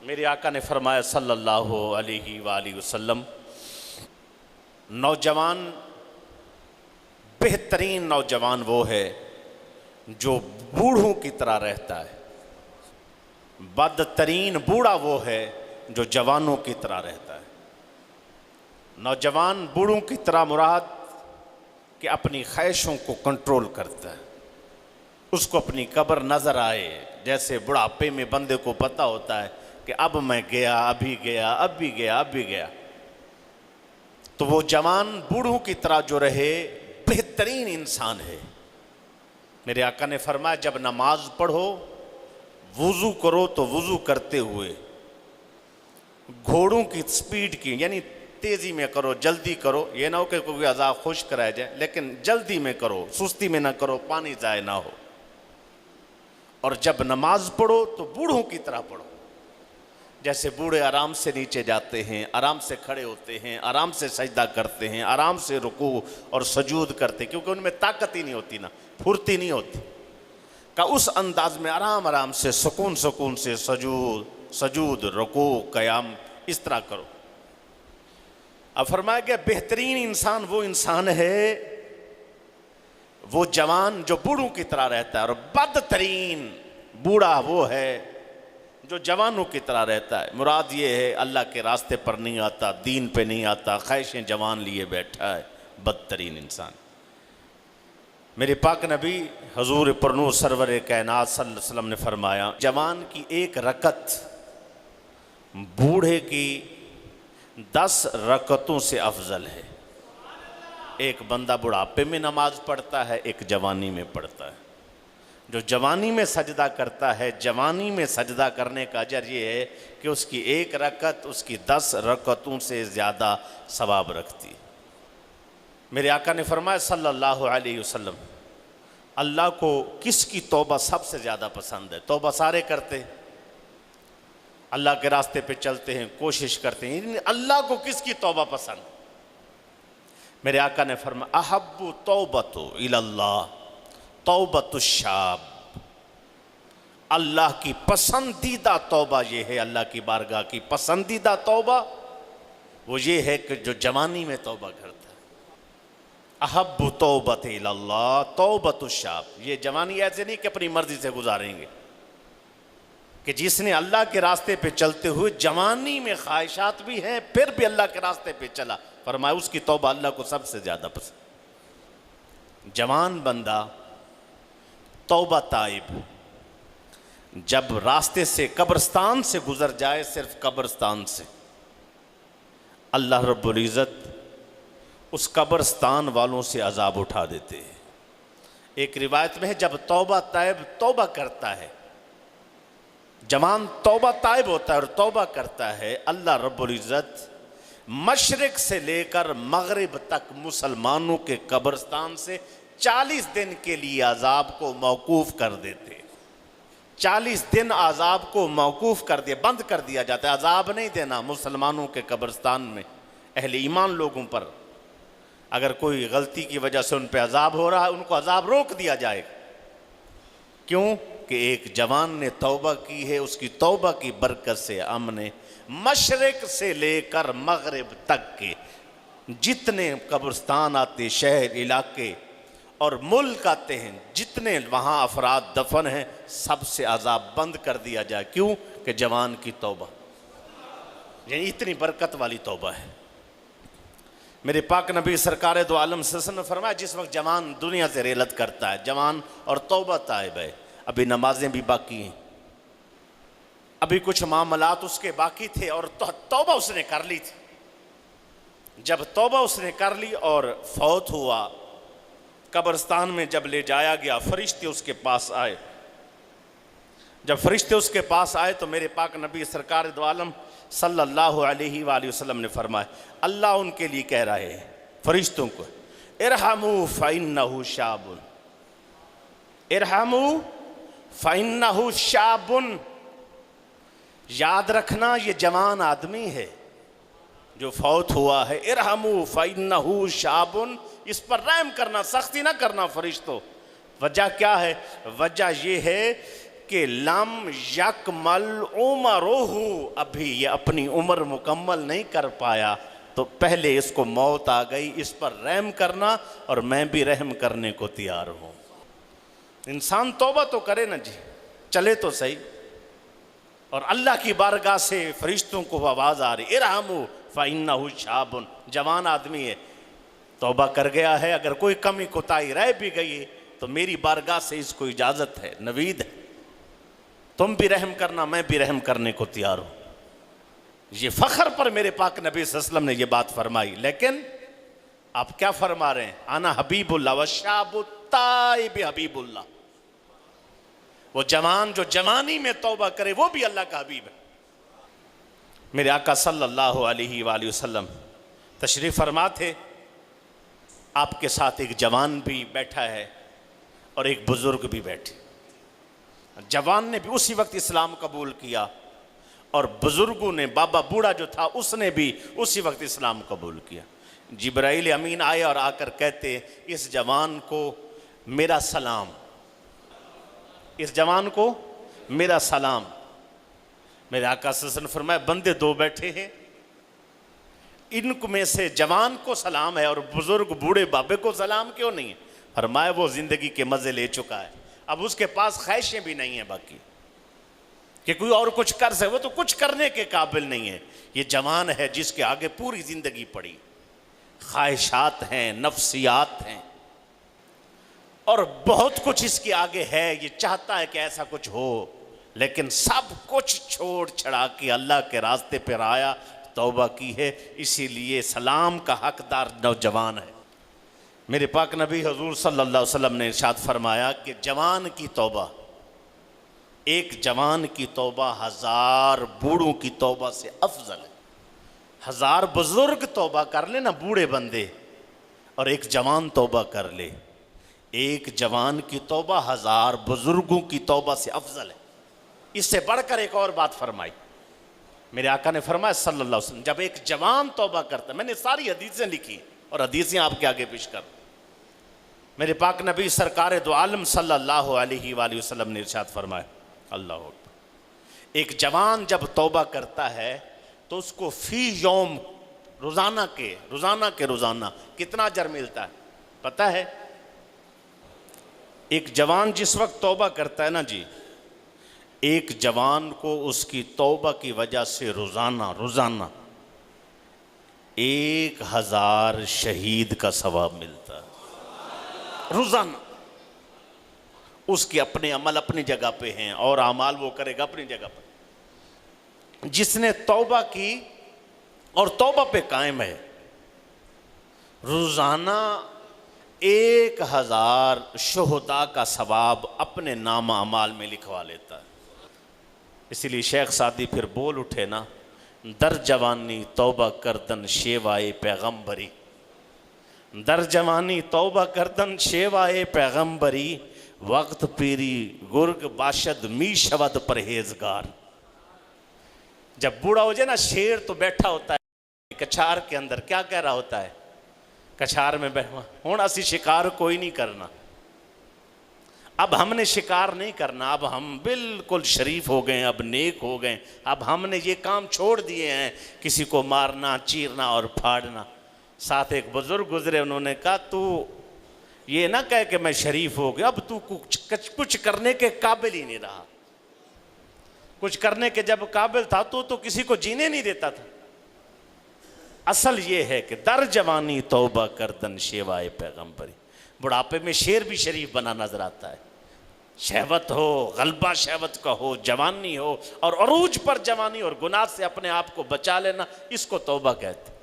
میرے آقا نے فرمایا صلی اللہ علیہ وآلہ وسلم، نوجوان، بہترین نوجوان وہ ہے جو بوڑھوں کی طرح رہتا ہے، بدترین بوڑھا وہ ہے جو جوانوں کی طرح رہتا ہے۔ نوجوان بوڑھوں کی طرح مراد کہ اپنی خواہشوں کو کنٹرول کرتا ہے، اس کو اپنی قبر نظر آئے، جیسے بڑھاپے میں بندے کو پتہ ہوتا ہے کہ اب میں گیا، ابھی گیا، اب بھی گیا، اب بھی گیا، تو وہ جوان بوڑھوں کی طرح جو رہے بہترین انسان ہے۔ میرے آقا نے فرمایا جب نماز پڑھو وضو کرو تو وضو کرتے ہوئے گھوڑوں کی سپیڈ کی، یعنی تیزی میں کرو، جلدی کرو، یہ نہ ہو کہ کوئی عذاب خشک رہ جائے، لیکن جلدی میں کرو، سستی میں نہ کرو، پانی ضائع نہ ہو۔ اور جب نماز پڑھو تو بوڑھوں کی طرح پڑھو، جیسے بوڑھے آرام سے نیچے جاتے ہیں، آرام سے کھڑے ہوتے ہیں، آرام سے سجدہ کرتے ہیں، آرام سے رکوع اور سجود کرتے ہیں، کیونکہ ان میں طاقت ہی نہیں ہوتی، نا پھرتی نہیں ہوتی، کہ اس انداز میں آرام آرام سے سکون سکون سے سجود رکوع قیام اس طرح کرو۔ اب فرمایا گیا بہترین انسان وہ انسان ہے، وہ جوان جو بوڑھوں کی طرح رہتا ہے، اور بدترین بوڑھا وہ ہے جو جوانوں کی طرح رہتا ہے۔ مراد یہ ہے اللہ کے راستے پر نہیں آتا، دین پہ نہیں آتا، خواہشیں جوان لیے بیٹھا ہے، بدترین انسان۔ میرے پاک نبی حضور پرنور سرور کائنات صلی اللہ علیہ وسلم نے فرمایا جوان کی ایک رکعت بوڑھے کی 10 رکعتوں سے افضل ہے۔ ایک بندہ بڑھاپے میں نماز پڑھتا ہے، ایک جوانی میں پڑھتا ہے۔ جو جوانی میں سجدہ کرتا ہے، جوانی میں سجدہ کرنے کا اجر یہ ہے کہ اس کی ایک رکعت اس کی 10 رکعتوں سے زیادہ ثواب رکھتی ہے۔ میرے آقا نے فرمایا صلی اللہ علیہ وسلم، اللہ کو کس کی توبہ سب سے زیادہ پسند ہے؟ توبہ سارے کرتے ہیں، اللہ کے راستے پہ چلتے ہیں، کوشش کرتے ہیں، اللہ کو کس کی توبہ پسند؟ میرے آقا نے فرمایا احب توبۃ الی اللہ توبۃ الشاب، اللہ کی پسندیدہ توبہ یہ ہے، اللہ کی بارگاہ کی پسندیدہ توبہ وہ یہ ہے کہ جو جوانی میں توبہ کرتا ہے۔ احب توبۃ الی اللہ توبۃ الشاب، یہ جوانی ایسے نہیں کہ اپنی مرضی سے گزاریں گے، کہ جس نے اللہ کے راستے پہ چلتے ہوئے جوانی میں خواہشات بھی ہیں پھر بھی اللہ کے راستے پہ چلا، فرمایا اس کی توبہ اللہ کو سب سے زیادہ پسند۔ جوان بندہ توبہ تائب جب راستے سے قبرستان سے گزر جائے، صرف قبرستان سے، اللہ رب العزت اس قبرستان والوں سے عذاب اٹھا دیتے ہیں۔ ایک روایت میں ہے جب توبہ تائب توبہ کرتا ہے، جوان توبہ تائب ہوتا ہے اور توبہ کرتا ہے، اللہ رب العزت مشرق سے لے کر مغرب تک مسلمانوں کے قبرستان سے 40 دن کے لیے عذاب کو موقوف کر دیتے۔ 40 دن عذاب کو موقوف کر دیا، بند کر دیا جاتا ہے، عذاب نہیں دینا مسلمانوں کے قبرستان میں۔ اہل ایمان لوگوں پر اگر کوئی غلطی کی وجہ سے ان پہ عذاب ہو رہا ہے، ان کو عذاب روک دیا جائے گا۔ کیوں؟ کہ ایک جوان نے توبہ کی ہے، اس کی توبہ کی برکت سے ہم نے مشرق سے لے کر مغرب تک کے جتنے قبرستان آتے، شہر، علاقے اور ملک آتے ہیں، جتنے وہاں افراد دفن ہیں، سب سے عذاب بند کر دیا جائے۔ کیوں؟ کہ جوان کی توبہ، یعنی اتنی برکت والی توبہ ہے۔ میرے پاک نبی سرکار دو عالم صلی اللہ علیہ وسلم نے فرمایا جس وقت جوان دنیا سے ریلت کرتا ہے، جوان اور توبہ تائب ہے، ابھی نمازیں بھی باقی ہیں، ابھی کچھ معاملات اس کے باقی تھے، اور توبہ اس نے کر لی تھی۔ جب توبہ اس نے کر لی اور فوت ہوا، قبرستان میں جب لے جایا گیا، فرشتے اس کے پاس آئے۔ جب فرشتے اس کے پاس آئے تو میرے پاک نبی سرکار دو عالم صلی اللہ علیہ وآلہ وسلم نے فرمایا اللہ ان کے لیے کہہ رہے ہیں فرشتوں کو، ارحموا فإنہ شاب، ارحموا فإنہ شاب، یاد رکھنا یہ جوان آدمی ہے جو فوت ہوا ہے، ارحموا فإنہ شاب، اس پر رحم کرنا، سختی نہ کرنا فرشتوں۔ وجہ کیا ہے؟ وجہ یہ ہے کہ لم یکمل عمرہ، ابھی یہ اپنی عمر مکمل نہیں کر پایا تو پہلے اس کو موت آ گئی، اس پر رحم کرنا اور میں بھی رحم کرنے کو تیار ہوں۔ انسان توبہ تو کرے نا جی، چلے تو صحیح، اور اللہ کی بارگاہ سے فرشتوں کو آواز آ رہی ارحموا فإنہ شاب، جوان آدمی ہے، توبہ کر گیا ہے، اگر کوئی کمی کوتاہی رہ بھی گئی ہے تو میری بارگاہ سے اس کو اجازت ہے، نوید ہے، تم بھی رحم کرنا، میں بھی رحم کرنے کو تیار ہوں۔ یہ فخر پر میرے پاک نبی صلی اللہ علیہ وسلم نے یہ بات فرمائی، لیکن آپ کیا فرما رہے ہیں؟ انا حبیب اللہ والشاب التائب حبیب اللہ، وہ جوان جو جوانی میں توبہ کرے وہ بھی اللہ کا حبیب ہے۔ میرے آقا صلی اللہ علیہ وآلہ وسلم تشریف فرما تھے، آپ کے ساتھ ایک جوان بھی بیٹھا ہے اور ایک بزرگ بھی بیٹھے۔ جوان نے بھی اسی وقت اسلام قبول کیا اور بزرگوں نے، بابا بوڑھا جو تھا اس نے بھی اسی وقت اسلام قبول کیا۔ جبرائیل امین آئے اور آ کر کہتے اس جوان کو میرا سلام، اس جوان کو میرا سلام۔ میرے آقا صلی اللہ علیہ وسلم فرمایا بندے دو بیٹھے ہیں، ان میں سے جوان کو سلام ہے اور بزرگ بوڑھے بابے کو سلام کیوں نہیں ہے؟ فرمایا وہ زندگی کے مزے لے چکا ہے، اب اس کے پاس خواہشیں بھی نہیں ہیں باقی کہ کوئی اور کچھ کر سکے، وہ تو کچھ کرنے کے قابل نہیں ہے۔ یہ جوان ہے جس کے آگے پوری زندگی پڑی، خواہشات ہیں، نفسیات ہیں، اور بہت کچھ اس کے آگے ہے، یہ چاہتا ہے کہ ایسا کچھ ہو، لیکن سب کچھ چھوڑ چھڑا کے اللہ کے راستے پر آیا، توبہ کی ہے، اسی لیے سلام کا حقدار نوجوان ہے۔ میرے پاک نبی حضور صلی اللہ علیہ وسلم نے ارشاد فرمایا کہ جوان کی توبہ، ایک جوان کی توبہ 1000 بوڑھوں کی توبہ سے افضل ہے۔ 1000 بزرگ توبہ کر لے نا بوڑھے بندے، اور ایک جوان توبہ کر لے، ایک جوان کی توبہ 1000 بزرگوں کی توبہ سے افضل ہے۔ اس سے بڑھ کر ایک اور بات فرمائی، میرے آقا نے فرمایا صلی اللہ علیہ وسلم جب ایک جوان توبہ کرتا ہے، میں نے ساری حدیثیں لکھی اور حدیثیں آپ کے آگے پیش کر، میرے پاک نبی سرکار دو عالم صلی اللہ علیہ وآلہ وسلم نے ارشاد فرمایا، اللہ اکبر، ایک جوان جب توبہ کرتا ہے تو اس کو فی یوم، روزانہ کتنا اجر ملتا ہے پتہ ہے؟ ایک جوان جس وقت توبہ کرتا ہے نا جی، ایک جوان کو اس کی توبہ کی وجہ سے روزانہ 1000 شہید کا ثواب ملتا ہے، روزانہ۔ اس کے اپنے عمل اپنی جگہ پہ ہیں اور اعمال وہ کرے گا اپنی جگہ پر۔ جس نے توبہ کی اور توبہ پہ قائم ہے، روزانہ 1000 شہداء کا ثواب اپنے نام اعمال میں لکھوا لیتا ہے۔ اسی لیے شیخ سعدی پھر بول اٹھے نا، در جوانی توبہ کردن شیوائے پیغمبری، در جوانی توبہ کردن شیوائے پیغمبری، وقت پیری گرگ باشد می شود پرہیزگار۔ جب بوڑھا ہو جائے نا، شیر تو بیٹھا ہوتا ہے کچھار کے اندر، کیا کہہ رہا ہوتا ہے کچھار میں بیٹھا، ہوں اسی شکار کوئی نہیں کرنا، اب ہم نے شکار نہیں کرنا، اب ہم بالکل شریف ہو گئے، اب نیک ہو گئے، اب ہم نے یہ کام چھوڑ دیے ہیں، کسی کو مارنا چیرنا اور پھاڑنا۔ ساتھ ایک بزرگ گزرے، انہوں نے کہا تو یہ نہ کہے کہ میں شریف ہو گیا، اب تو کچھ کرنے کے قابل ہی نہیں رہا، کچھ کرنے کے جب قابل تھا تو کسی کو جینے نہیں دیتا تھا۔ اصل یہ ہے کہ در جوانی توبہ کردن شیوائے پیغمبری، بڑھاپے میں شیر بھی شریف بنا نظر آتا ہے، شہوت ہو، غلبہ شہوت کا ہو، جوانی ہو اور عروج پر جوانی اور گناہ سے اپنے آپ کو بچا لینا، اس کو توبہ کہتے ہیں۔